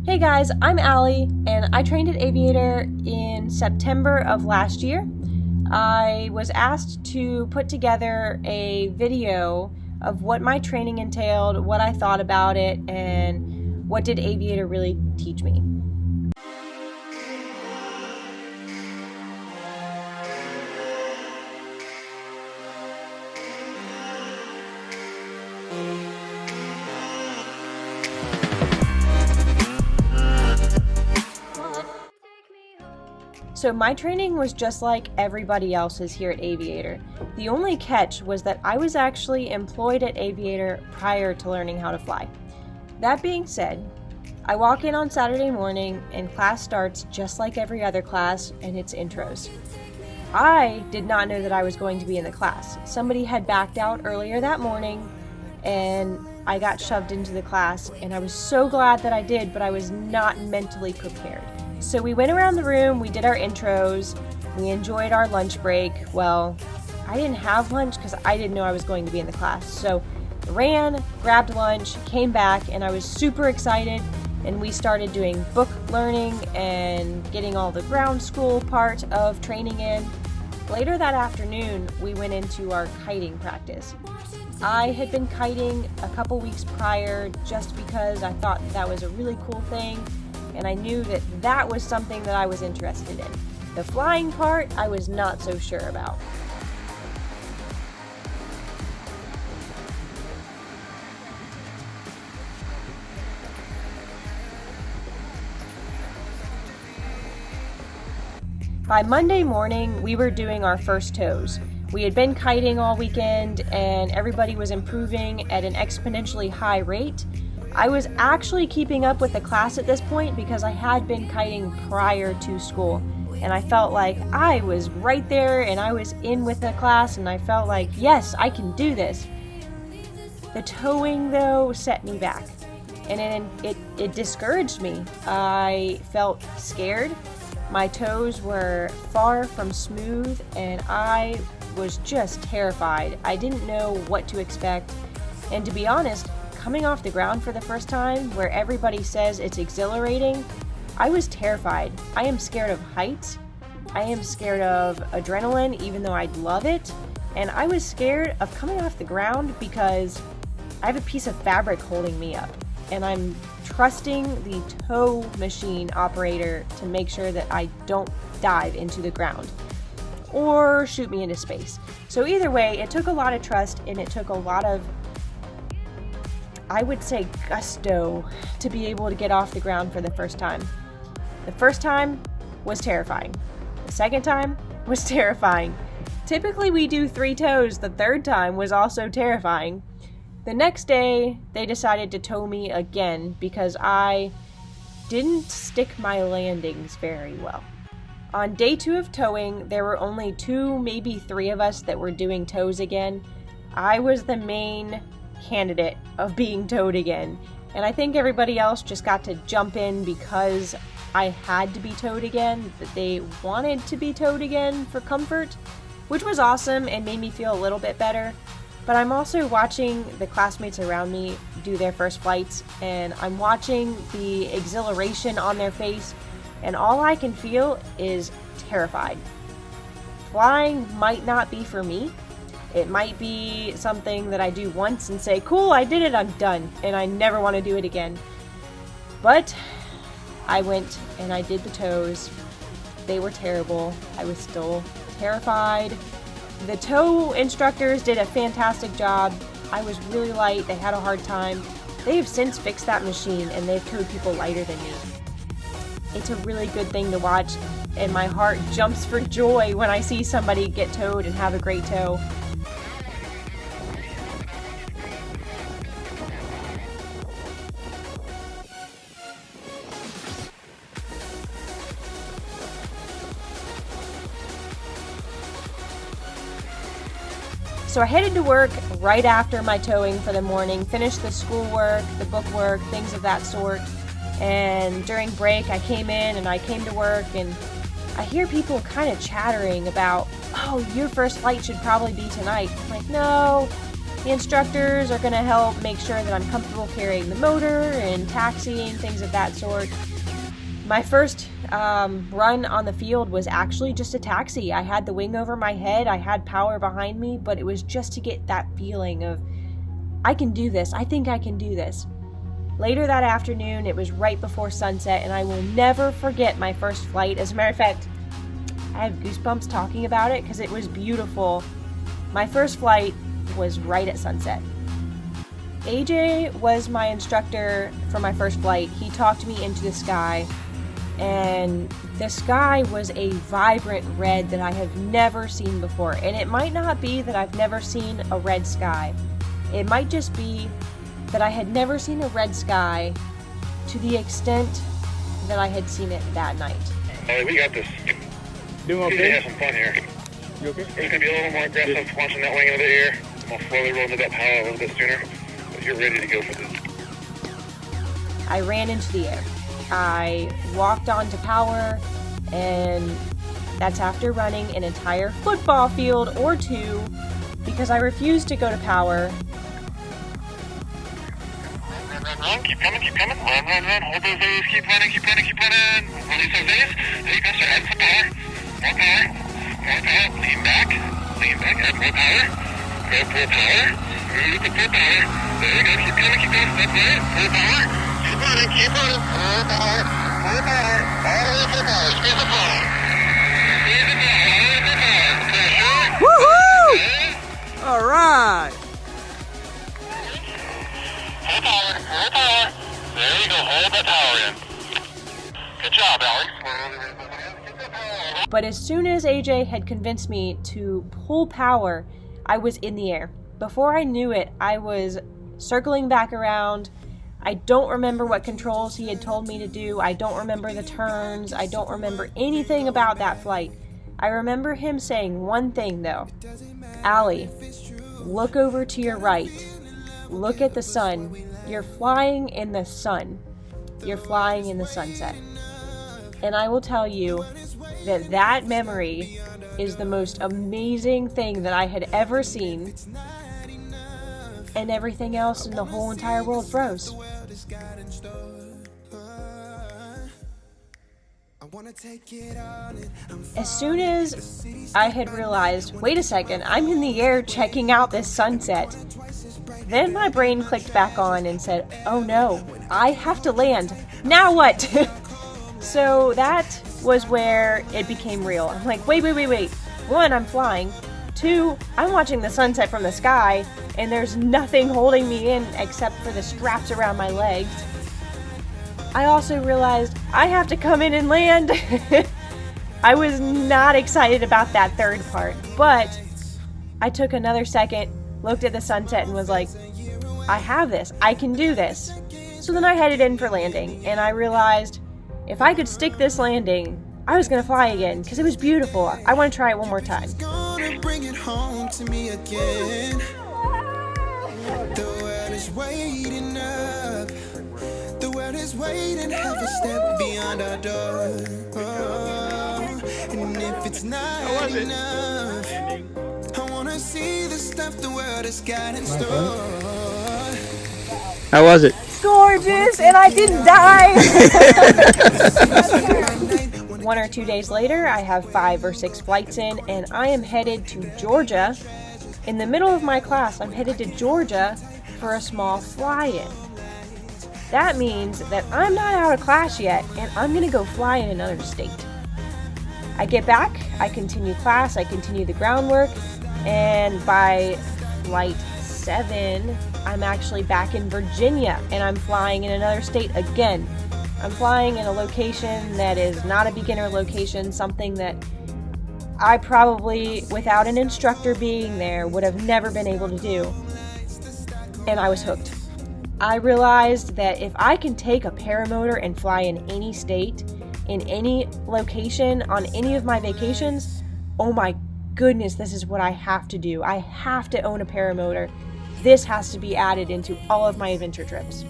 Hey guys, I'm Allie, and I trained at Aviator in September of last year. I was asked to put together a video of what my training entailed, what I thought about it, and what did Aviator really teach me. So my training was just like everybody else's here at Aviator. The only catch was that I was actually employed at Aviator prior to learning how to fly. That being said, I walk in on Saturday morning and class starts just like every other class, and it's intros. I did not know that I was going to be in the class. Somebody had backed out earlier that morning and I got shoved into the class, and I was so glad that I did, but I was not mentally prepared. So we went around the room, we did our intros, we enjoyed our lunch break. Well, I didn't have lunch because I didn't know I was going to be in the class. So I ran, grabbed lunch, came back, and I was super excited, and we started doing book learning and getting all the ground school part of training in. Later that afternoon, we went into our kiting practice. I had been kiting a couple weeks prior just because I thought that was a really cool thing, and I knew that that was something that I was interested in. The flying part, I was not so sure about. By Monday morning, we were doing our first toes. We had been kiting all weekend, and everybody was improving at an exponentially high rate. I was actually keeping up with the class at this point because I had been kiting prior to school, and I felt like I was right there and I was in with the class, and I felt like, yes, I can do this. The towing, though, set me back, and it discouraged me. I felt scared. My toes were far from smooth, and I was just terrified. I didn't know what to expect, and to be honest, coming off the ground for the first time, where everybody says it's exhilarating, I was terrified. I am scared of heights. I am scared of adrenaline, even though I'd love it. And I was scared of coming off the ground because I have a piece of fabric holding me up. And I'm trusting the tow machine operator to make sure that I don't dive into the ground or shoot me into space. So either way, it took a lot of trust, and it took a lot of, I would say, gusto to be able to get off the ground for the first time. The first time was terrifying. The second time was terrifying. Typically we do 3 toes. The third time was also terrifying. The next day, they decided to tow me again because I didn't stick my landings very well. On day 2 of towing, there were only 2, maybe 3 of us that were doing tows again. I was the main candidate of being towed again, and I think everybody else just got to jump in because I had to be towed again, that they wanted to be towed again for comfort, which was awesome and made me feel a little bit better. But I'm also watching the classmates around me do their first flights, and I'm watching the exhilaration on their face, and all I can feel is terrified. Flying might not be for me. It might be something that I do once and say, cool, I did it, I'm done, and I never want to do it again. But I went and I did the tows. They were terrible. I was still terrified. The tow instructors did a fantastic job. I was really light. They had a hard time. They have since fixed that machine, and they've towed people lighter than me. It's a really good thing to watch, and my heart jumps for joy when I see somebody get towed and have a great tow. So I headed to work right after my towing for the morning, finished the schoolwork, the book work, things of that sort. And during break, I came in and I came to work, and I hear people kind of chattering about, oh, your first flight should probably be tonight. I'm like, no, The instructors are going to help make sure that I'm comfortable carrying the motor and taxiing, things of that sort. My first run on the field was actually just a taxi. I had the wing over my head, I had power behind me, but it was just to get that feeling of, I can do this, I think I can do this. Later that afternoon, it was right before sunset, and I will never forget my first flight. As a matter of fact, I have goosebumps talking about it because it was beautiful. My first flight was right at sunset. AJ was my instructor for my first flight. He talked me into the sky, and the sky was a vibrant red that I have never seen before. And it might not be that I've never seen a red sky. It might just be that I had never seen a red sky to the extent that I had seen it that night. Alright, we got this. Doing We're okay? gonna have some fun here. You okay? We're gonna be a little more aggressive, launching that wing into the air. We'll slowly roll into that power a little bit sooner. But you're ready to go for this. I ran into the air. I walked onto power, and that's after running an entire football field or two because I refused to go to power. Run, keep coming, run, hold those A's, keep running, release those A's, there you go, sir, add some power, more power, lean back, add more power, go full power, move to full power, there you go, keep coming, that's right, full power, keep running, full power, all the way full power, squeeze the ball, all the way pressure, Woohoo! okay. All right. Full power. There you go, hold that power in. Good job, Alex. But as soon as AJ had convinced me to pull power, I was in the air. Before I knew it, I was circling back around. I don't remember what controls he had told me to do. I don't remember the turns. I don't remember anything about that flight. I remember him saying one thing though. Allie, look over to your right. Look at the sun. You're flying in the sun. You're flying in the sunset. And I will tell you that that memory is the most amazing thing that I had ever seen. And everything else in the whole entire world froze. As soon as I had realized, wait a second, I'm in the air checking out this sunset, then my brain clicked back on and said, oh no, I have to land. Now what? So that was where it became real. I'm like, wait. One, I'm flying. Two, I'm watching the sunset from the sky, and there's nothing holding me in except for the straps around my legs. I also realized I have to come in and land. I was not excited about that third part, but I took another second, looked at the sunset, and was like, I have this. I can do this. So then I headed in for landing, and I realized if I could stick this landing, I was going to fly again because it was beautiful. I want to try it one more time. Bring it home to me again. The world is waiting up. The world is waiting, have a step beyond our door. Oh, and if it's not enough, I wanna see the stuff the world has got in store. How was it? Gorgeous, and I didn't die. 1 or 2 days later, I have 5 or 6 flights in, and I am headed to Georgia. In the middle of my class, I'm headed to Georgia for a small fly-in. That means that I'm not out of class yet, and I'm going to go fly in another state. I get back, I continue class, I continue the groundwork, and by flight 7, I'm actually back in Virginia, and I'm flying in another state again. I'm flying in a location that is not a beginner location, something that I probably, without an instructor being there, would have never been able to do. And I was hooked. I realized that if I can take a paramotor and fly in any state, in any location, on any of my vacations, oh my goodness, this is what I have to do. I have to own a paramotor. This has to be added into all of my adventure trips.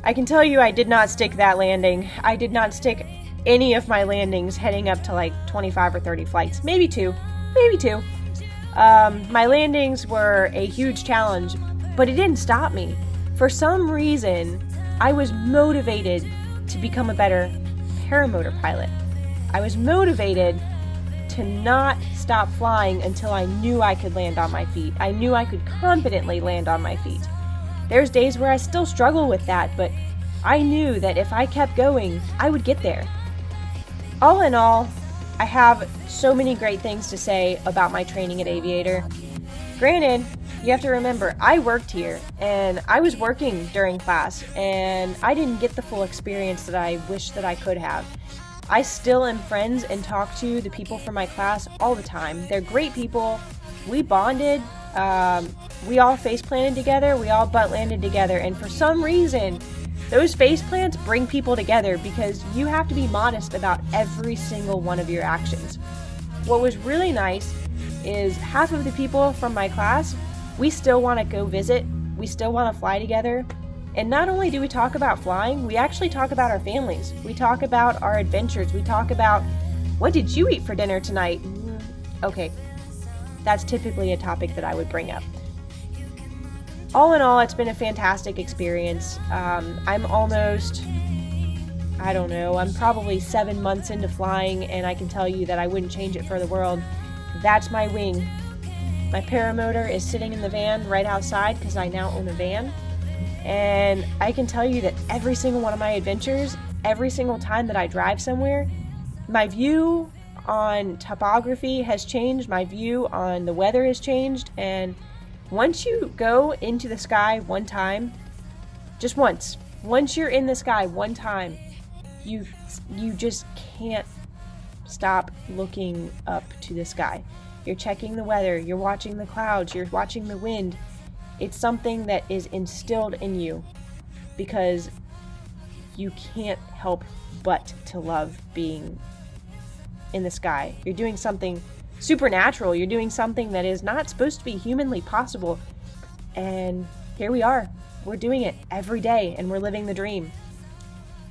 I can tell you I did not stick that landing. I did not stick any of my landings heading up to like 25 or 30 flights, maybe 2. maybe 2. My landings were a huge challenge, but it didn't stop me. For some reason, I was motivated to become a better paramotor pilot. I was motivated to not stop flying until I knew I could land on my feet. I knew I could confidently land on my feet. There's days where I still struggle with that, but I knew that if I kept going, I would get there. All in all, I have so many great things to say about my training at Aviator. Granted, you have to remember, I worked here, and I was working during class, and I didn't get the full experience that I wish that I could have. I still am friends and talk to the people from my class all the time. They're great people. We bonded. We all face planted together. We all butt landed together. And for some reason, those face plants bring people together because you have to be modest about every single one of your actions. What was really nice is half of the people from my class, we still want to go visit. We still want to fly together. And not only do we talk about flying, we actually talk about our families. We talk about our adventures. We talk about, what did you eat for dinner tonight? Okay, that's typically a topic that I would bring up. All in all, it's been a fantastic experience. I'm almost, I'm probably 7 months into flying, and I can tell you that I wouldn't change it for the world. That's my wing. My paramotor is sitting in the van right outside because I now own a van. And I can tell you that every single one of my adventures, every single time that I drive somewhere, my view on topography has changed, my view on the weather has changed, and once you go into the sky one time, just once you're in the sky one time, you just can't stop looking up to the sky. You're checking the weather, you're watching the clouds, you're watching the wind. It's something that is instilled in you because you can't help but to love being in the sky. You're doing something supernatural. You're doing something that is not supposed to be humanly possible. And here we are. We're doing it every day and we're living the dream.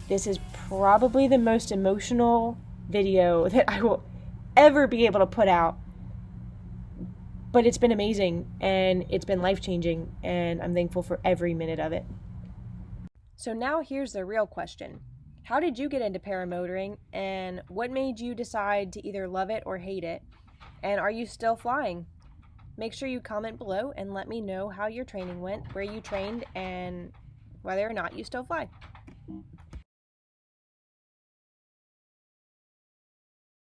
This is probably the most emotional video that I will ever be able to put out. But it's been amazing, and it's been life-changing, and I'm thankful for every minute of it. So now here's the real question. How did you get into paramotoring, and what made you decide to either love it or hate it? And are you still flying? Make sure you comment below and let me know how your training went, where you trained, and whether or not you still fly.